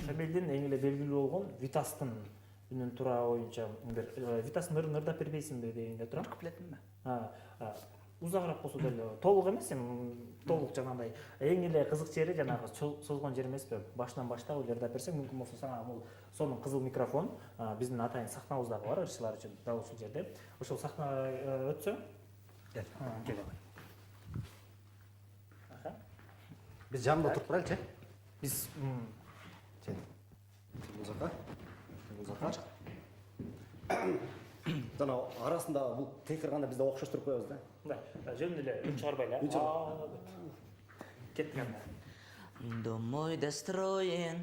Шамилдин эң эле белгилүү болгон Витастын үнүн тура боюнча бир Витастын ырдап бербейсиңби дегенге турат. Куплетинби? Узагыраак болсо деле толук эмес, толук жанагындай эң эле кызык жери жанагы созгон жер эмеспи? Башынан баштап эле ырдап берсең, мүмкүн болсо сага бул сонун кызыл микрофон, биздин атайын сахнабыздагы бар ырчылар үчүн дал ушул жерде. Ошол сахнага өтсөң, келе бай. Биз жанында туруп турайлычы? Биз Бул жака. Жана арасында бул текирганда бизде окшоштуруп коебуз да. Да, жөн эле үн чыгарбайлы. Кеттик анда. Дом мой достроен,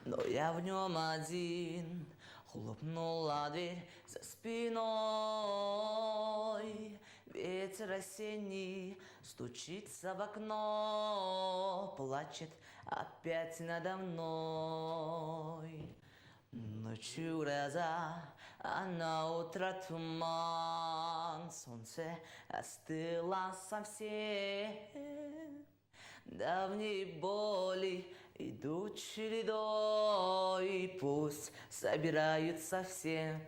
но я в нем один. Хлопнула дверь за спиной. Ветер осенний стучится в окно, плачет опять надо мной. Ночью гроза, а на утро туман. Солнце остыло совсем. Давние боли идут чередой, пусть собираются все.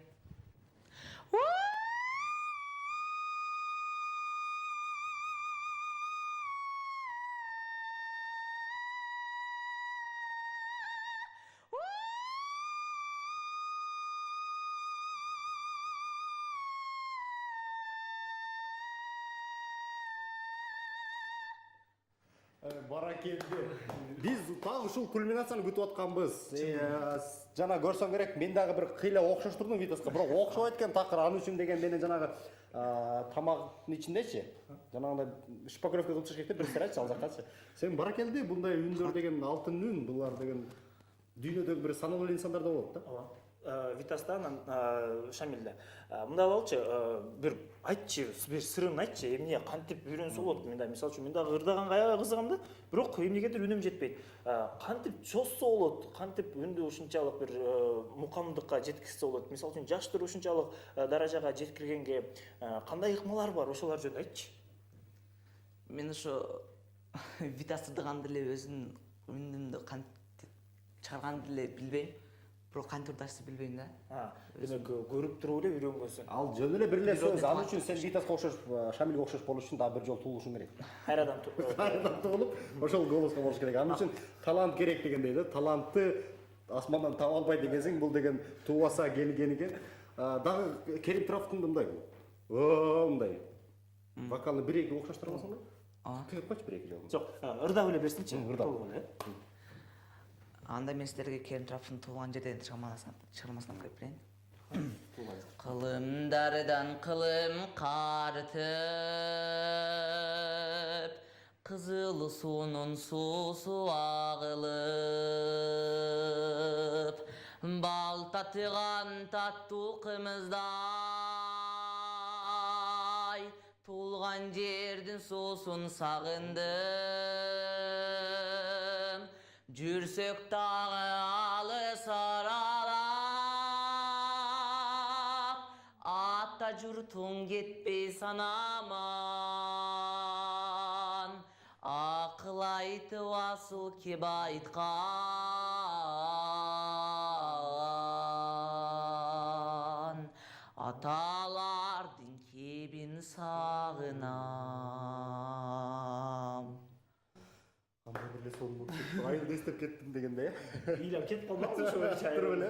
Баракелди. Биз так ушул кульминацияны күтүп атканбыз. Жана көрсөң керек, мен дагы бир кыйла окшоштурдум Витаска, бирок окшобойт экен такыр. Аны үчүн деген менен жанагы тамактын ичиндечи. Жанагындай шпаклевка кылып чыгып кетти, бир сер айтчы ал жакачы. Сен баракелди, bunday үндөр деген алтын үн, булар деген дүйнөдөгү бир саналуу инсандарда болот да. Витастан Шамилде. Мында болчу, бир айтчы, бир сырын айтчы, эмне кантип үйрөнсө болот? Мен да мисалы үчүн мен дагы ырдаганга аябай кызыгам да, бирок эмнегедир үнүм жетпейт. Кантип чоосо болот? Кантип үндү ушунчалык бир мукамдыкка жеткизсе болот? Мисалы үчүн жаштыр ушунчалык даражага жеткиргенге кандай ыкмалар бар? Ошолор жөнүндө айтчы. Мен ошо Витасты ырдаганда эле өзүнүн үнүмдү кантип чыгарганды эле билбейм. Бирок кантип ырдашты билбейм да. Демек көрүп туруп эле үйрөнгөнсүң. Ал жөн эле бир эле сөз. Ал үчүн сен Витаска окшош, Шамилге окшош болуш үчүн дагы бир жолу туулушуң керек. Кайрадан Туулуп, ошол голоско болуш керек. Ал үчүн талант керек дегендей да. Талантты асмандан таба албай дегенсиң, бул деген туубаса келген экен. Дагы Керим Трафтын мындай бул. Мындай. Вокалны бир-эки окшоштурамасың да? Кеп качы бир-эки жолу. Жок, ырдап эле берсинчи. Ырдап. Анда мен силерге Керим Трафтын туулган жерден чыгармасын коюп берейин. Кылымдардан кылым картып, кызыл суунун суусу агылып, бал татыган таттуу кымыздай, туулган жердин суусун сагындым. Жүрсөк дагы алыс аралап, ата журтуң кетпей санаман, акыл айтып асыл кеп айткан, аталардын кебин сагынам. Бир эле сонун болуп кетти. Айылды эстеп кеттим дегенде. Ыйлап кетип калмаңыз ошо. Туруп эле.